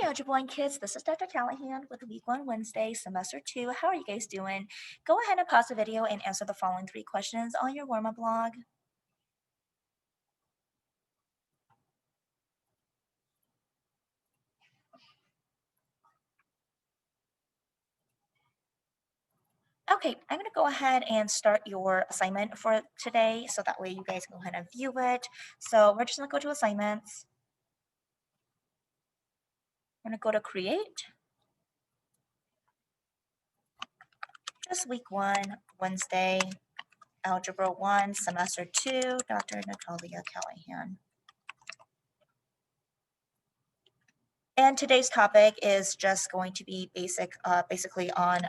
Algebra 1 kids. This is Dr. Callahan with Week 1 Wednesday, Semester 2. How are you guys doing? Go ahead and pause the video and answer the following 3 questions on your warm-up log. Okay, I'm going to go ahead and start your assignment for today, so that way you guys can go ahead and view it. So we're just going to go to assignments. I'm going to go to create. Just Week 1 Wednesday, Algebra 1, Semester 2, Dr. Natalia Callahan. And today's topic is just going to be basically on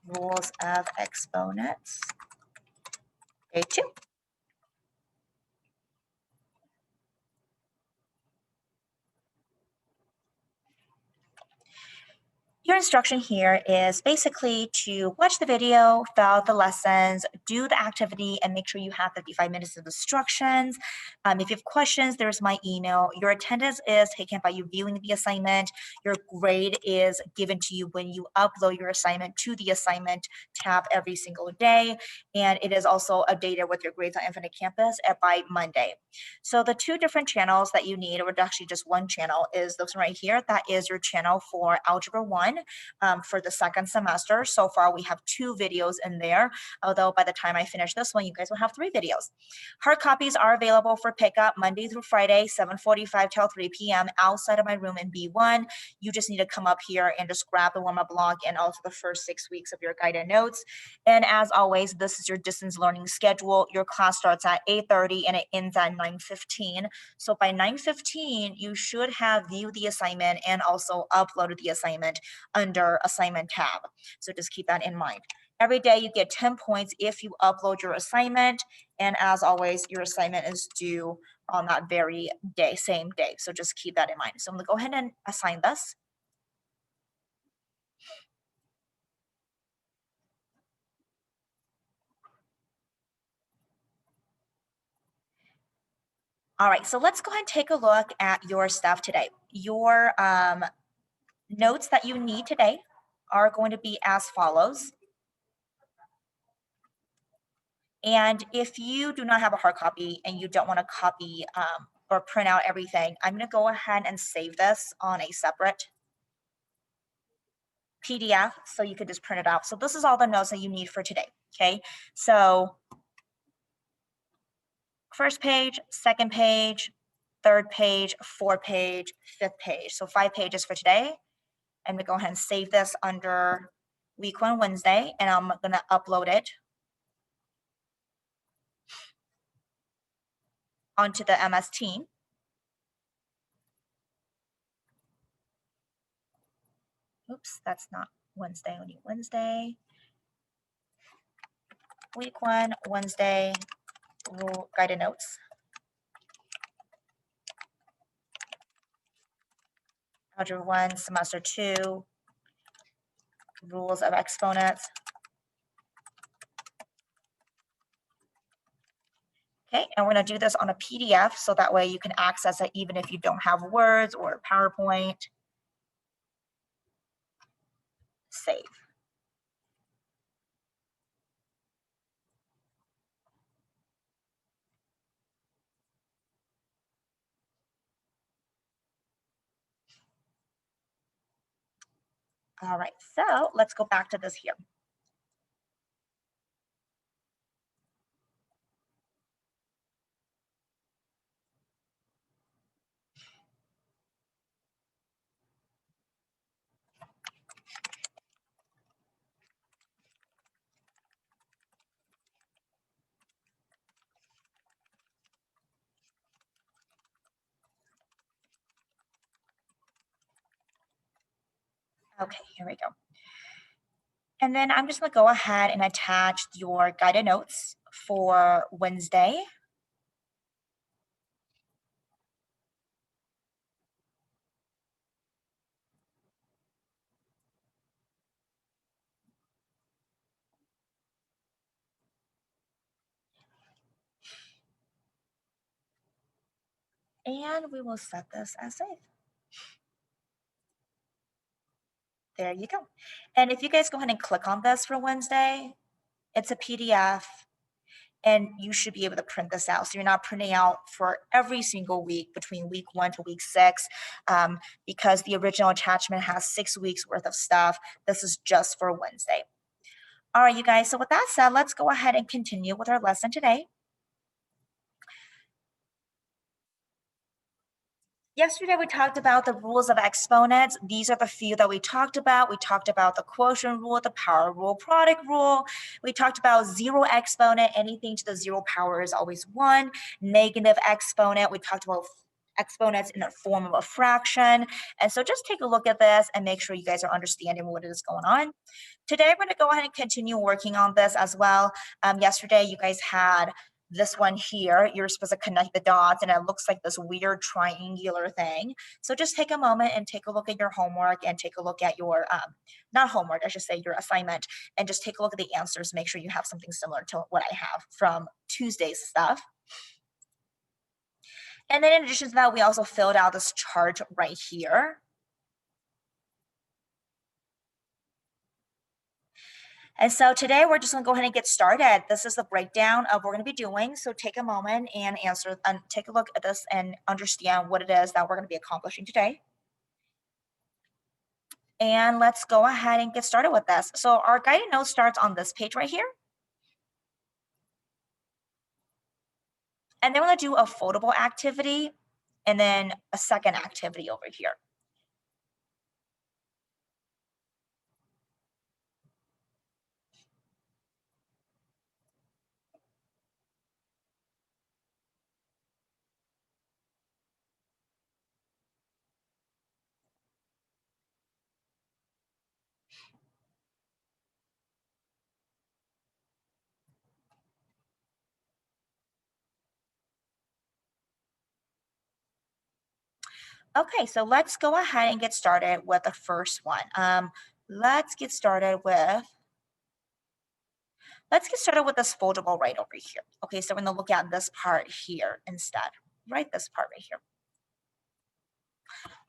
rules of exponents. Day 2. Your instruction here is basically to watch the video, fill out the lessons, do the activity, and make sure you have 55 minutes of instructions. If you have questions, there's my email. Your attendance is taken by you viewing the assignment. Your grade is given to you when you upload your assignment to the assignment tab every single day. And it is also updated with your grades on Infinite Campus by Monday. So the 2 different channels that you need, or actually just one channel, is this one right here. That is your channel for Algebra 1 for the second semester. So far, we have 2 videos in there, although by the time I finish this one, you guys will have 3 videos. Hard copies are available for pickup Monday through Friday, 7:45 till 3 p.m. outside of my room in B1. You just need to come up here and just grab the warm-up log and also the first 6 weeks of your guided notes. And as always, this is your distance learning schedule. Your class starts at 8:30 and it ends at 9:15. So by 9:15, you should have viewed the assignment and also uploaded the assignment under assignment tab. So just keep that in mind. Every day you get 10 points if you upload your assignment. And as always, your assignment is due on that very day, same day. So just keep that in mind. So I'm gonna go ahead and assign this. All right, so let's go ahead and take a look at your stuff today. Your notes that you need today are going to be as follows. And if you do not have a hard copy and you don't want to copy or print out everything, I'm going to go ahead and save this on a separate PDF so you could just print it out. So this is all the notes that you need for today. Okay, so first page, second page, third page, fourth page, fifth page. So 5 pages for today. I'm going to go ahead and save this under Week 1 Wednesday, and I'm going to upload it onto the MS Team. Oops, that's not Wednesday, only Wednesday. Week 1 Wednesday rule guided notes. Algebra 1 Semester 2 rules of exponents. Okay, and we're going to do this on a PDF so that way you can access it even if you don't have words or PowerPoint. Save. All right, so let's go back to this here. Okay, here we go. And then I'm just going to go ahead and attach your guided notes for Wednesday. And we will set this as safe. There you go. And if you guys go ahead and click on this for Wednesday, it's a PDF and you should be able to print this out. So you're not printing out for every single week between week 1 to week 6 because the original attachment has 6 weeks worth of stuff. This is just for Wednesday. All right, you guys. So with that said, let's go ahead and continue with our lesson today. Yesterday, we talked about the rules of exponents. These are the few that we talked about. We talked about the quotient rule, the power rule, product rule. We talked about zero exponent. Anything to the 0 power is always 1. Negative exponent. We talked about exponents in the form of a fraction. And so just take a look at this and make sure you guys are understanding what is going on. Today, we're going to go ahead and continue working on this as well. Yesterday, you guys had this one here. You're supposed to connect the dots and it looks like this weird triangular thing. So just take a moment and take a look at your homework and take a look at your, not homework, I should say your assignment, and just take a look at the answers. Make sure you have something similar to what I have from Tuesday's stuff. And then in addition to that, we also filled out this chart right here. And so today we're just going to go ahead and get started. This is the breakdown of what we're going to be doing. So take a moment and take a look at this and understand what it is that we're going to be accomplishing today. And let's go ahead and get started with this. So our guided note starts on this page right here. And then we're going to do a foldable activity and then a second activity over here. Okay, so let's go ahead and get started with the first one. Let's get started with this foldable right over here. Okay, so we're going to look at this part here instead, right? This part right here.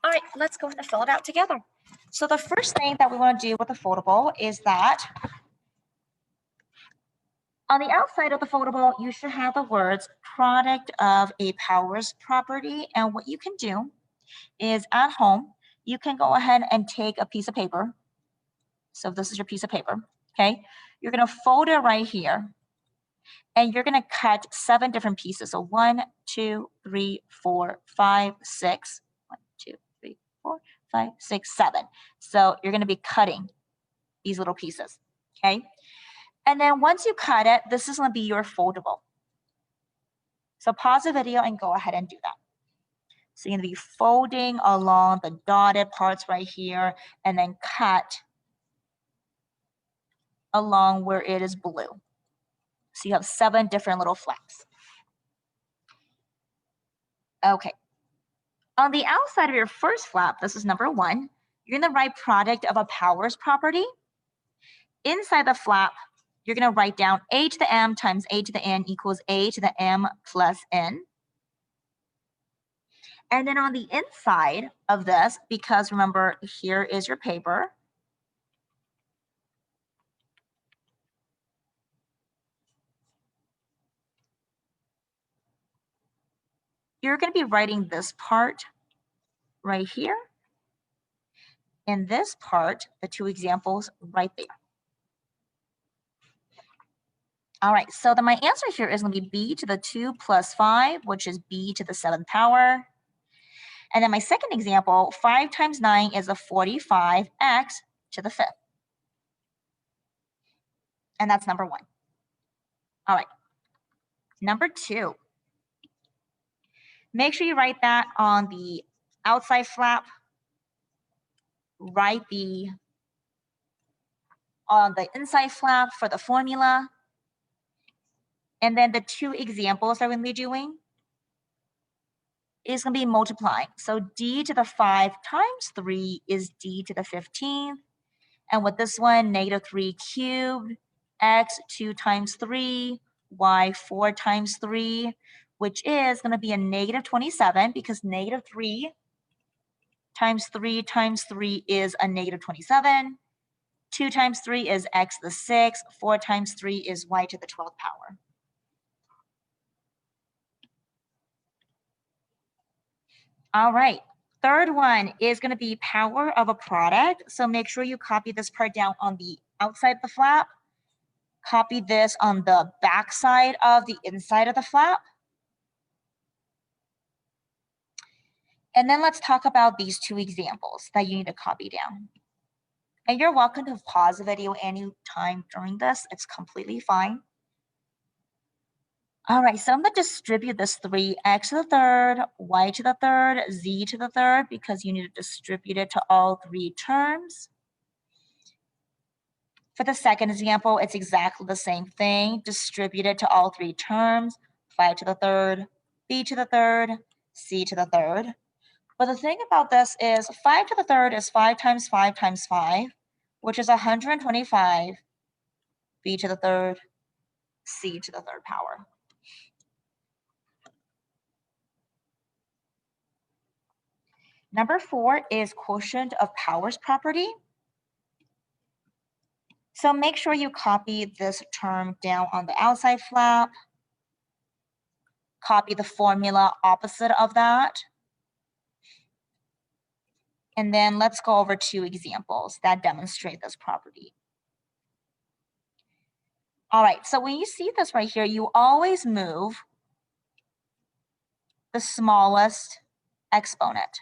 All right, let's go ahead and fill it out together. So the first thing that we want to do with the foldable is that on the outside of the foldable, you should have the words product of a powers property. And what you can do is at home, you can go ahead and take a piece of paper. So this is your piece of paper, okay? You're going to fold it right here. And you're going to cut 7 different pieces. So 1, 2, 3, 4, 5, 6. 1, 2, 3, 4, 5, 6, 7. So you're going to be cutting these little pieces, okay? And then once you cut it, this is going to be your foldable. So pause the video and go ahead and do that. So you're going to be folding along the dotted parts right here and then cut along where it is blue. So you have 7 different little flaps. Okay. On the outside of your first flap, this is number 1, you're going to write product of a powers property. Inside the flap, you're going to write down a to the m times a to the n equals a to the m plus n. And then on the inside of this, because remember, here is your paper, you're going to be writing this part right here, and this part, the 2 examples right there. All right, so then my answer here is going to be b to the 2 plus 5, which is b to the 7th power. And then my second example, 5 times 9 is a 45, x to the 5th. And that's number 1. All right, number 2. Make sure you write that on the outside flap. Write on the inside flap for the formula. And then the 2 examples that we're going to be doing is going to be multiplying. So d to the 5 times 3 is d to the 15th. And with this one, negative 3 cubed, x 2 times 3, y 4 times 3, which is going to be a negative 27 because negative 3 times 3 is a negative 27. 2 times 3 is x to the 6th. 4 times 3 is y to the 12th power. All right, third one is going to be power of a product. So make sure you copy this part down on the outside of the flap. Copy this on the back side of the inside of the flap. And then let's talk about these two examples that you need to copy down. And you're welcome to pause the video anytime during this. It's completely fine. All right, so I'm going to distribute this 3x to the third, y to the third, z to the third, because you need to distribute it to all three terms. For the second example, it's exactly the same thing. Distribute it to all three terms, 5 to the third, b to the third, c to the third. But the thing about this is 5 to the third is 5 times 5 times 5, which is 125, b to the third, c to the third power. Number 4 is quotient of powers property. So make sure you copy this term down on the outside flap. Copy the formula opposite of that. And then let's go over two examples that demonstrate this property. All right, so when you see this right here, you always move the smallest exponent.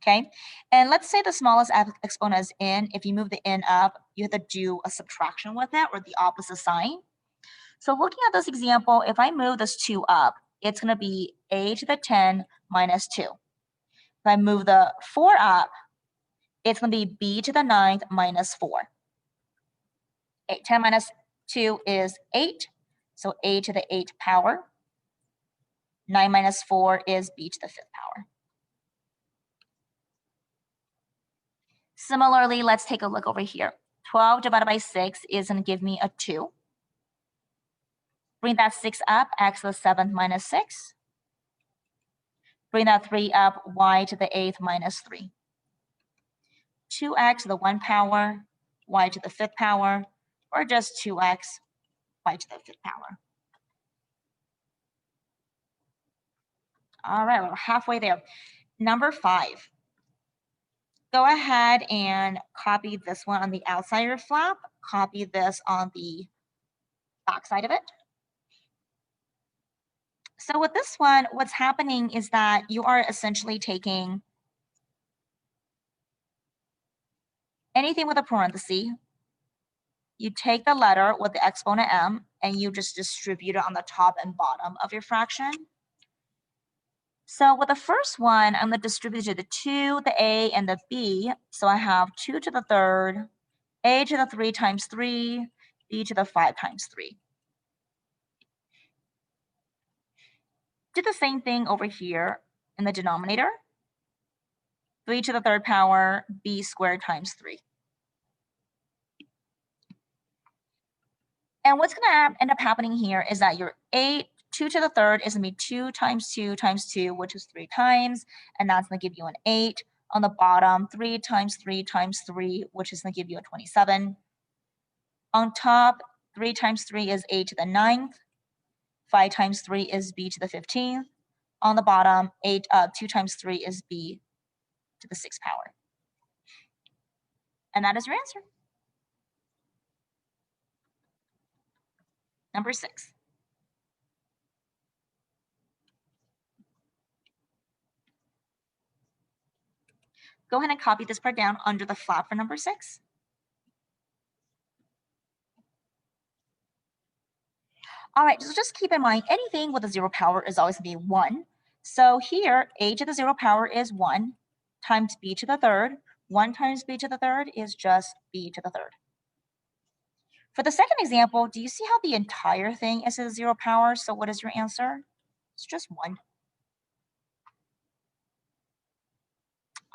Okay, and let's say the smallest exponent is n. If you move the n up, you have to do a subtraction with it, or the opposite sign. So looking at this example, if I move this 2 up, it's going to be a to the 10 minus 2. If I move the 4 up, it's going to be b to the 9th minus 4. 10 minus 2 is 8, so a to the 8th power. 9 minus 4 is b to the 5th power. Similarly, let's take a look over here. 12 divided by 6 is going to give me a 2. Bring that 6 up, x to the 7th minus 6. Bring that 3 up, y to the 8th minus 3. 2x to the 1 power, y to the 5th power, or just 2x, y to the 5th power. All right, we're halfway there. Number 5. Go ahead and copy this one on the outside of your flap. Copy this on the back side of it. So with this one, what's happening is that you are essentially taking anything with a parenthesis. You take the letter with the exponent m, and you just distribute it on the top and bottom of your fraction. So with the first one, I'm going to distribute to the 2, the a, and the b. So I have 2 to the 3rd, a to the 3 times 3, b to the 5 times 3. Do the same thing over here in the denominator. 3 to the 3rd power, b squared times 3. And what's going to end up happening here is that your 2 to the 3rd is going to be 2 times 2 times 2, which is 3 times, and that's going to give you an 8. On the bottom, 3 times 3 times 3, which is going to give you a 27. On top, 3 times 3 is a to the 9th. 5 times 3 is b to the 15th. On the bottom, 2 times 3 is b to the 6th power. And that is your answer. Number 6. Go ahead and copy this part down under the flap for number 6. All right, so just keep in mind, anything with a 0 power is always going to be 1. So here, a to the 0 power is 1 times b to the 3rd. 1 times b to the 3rd is just b to the 3rd. For the second example, do you see how the entire thing is a 0 power? So what is your answer? It's just 1.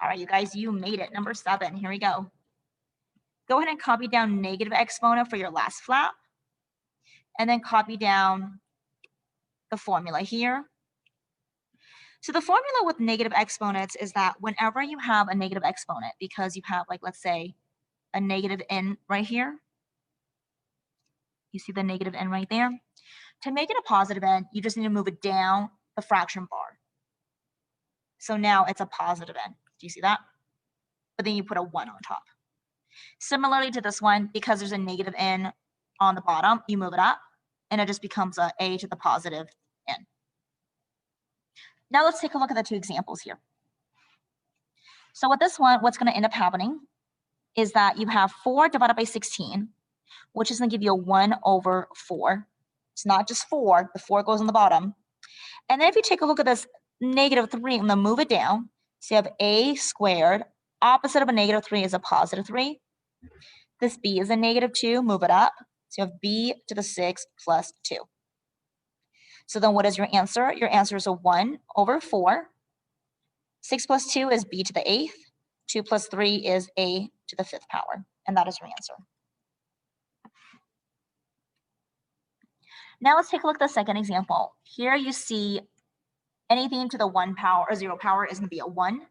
All right, you guys, you made it. Number 7, here we go. Go ahead and copy down negative exponent for your last flap. And then copy down the formula here. So the formula with negative exponents is that whenever you have a negative exponent, because you have, like, let's say a negative n right here, you see the negative n right there? To make it a positive n, you just need to move it down the fraction bar. So now it's a positive n. Do you see that? But then you put a 1 on top. Similarly to this one, because there's a negative n on the bottom, you move it up, and it just becomes a to the positive n. Now let's take a look at the two examples here. So with this one, what's going to end up happening is that you have 4 divided by 16, which is going to give you a 1 over 4. It's not just 4. The 4 goes on the bottom. And then if you take a look at this negative 3, I'm going to move it down. So you have a squared. Opposite of a negative 3 is a positive 3. This b is a negative 2. Move it up. So you have b to the 6 plus 2. So then what is your answer? Your answer is a 1 over 4. 6 plus 2 is b to the 8th. 2 plus 3 is a to the 5th power. And that is your answer. Now let's take a look at the second example. Here you see anything to the 1 power or 0 power is going to be a 1.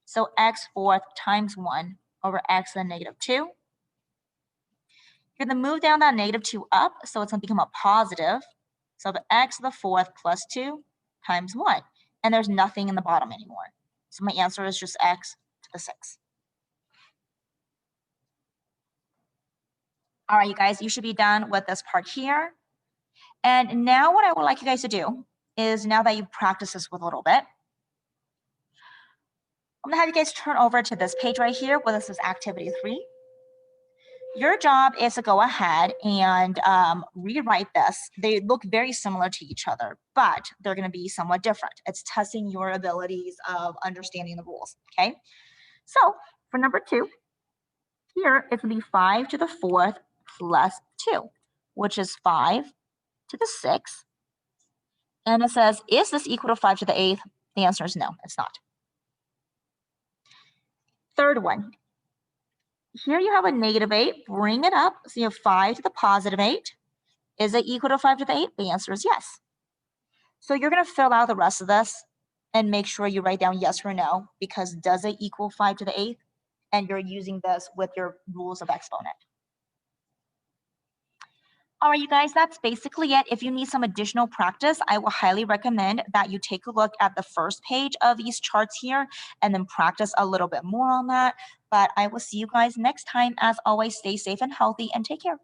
So x fourth times 1 over x to the negative 2. You're going to move down that negative 2 up, so it's going to become a positive. So the x to the 4th plus 2 times 1. And there's nothing in the bottom anymore. So my answer is just x to the 6. All right, you guys, you should be done with this part here. And now what I would like you guys to do is, now that you've practiced this with a little bit, I'm going to have you guys turn over to this page right here where this is activity 3. Your job is to go ahead and rewrite this. They look very similar to each other, but they're going to be somewhat different. It's testing your abilities of understanding the rules, okay? So for number 2, here it's going to be 5 to the 4th plus 2, which is 5 to the 6th. And it says, is this equal to 5 to the 8th? The answer is no, it's not. Third one. Here you have a negative 8. Bring it up. So you have 5 to the positive 8. Is it equal to 5 to the 8? The answer is yes. So you're going to fill out the rest of this and make sure you write down yes or no, because does it equal 5 to the 8th? And you're using this with your rules of exponent. All right, you guys, that's basically it. If you need some additional practice, I will highly recommend that you take a look at the first page of these charts here and then practice a little bit more on that. But I will see you guys next time. As always, stay safe and healthy and take care.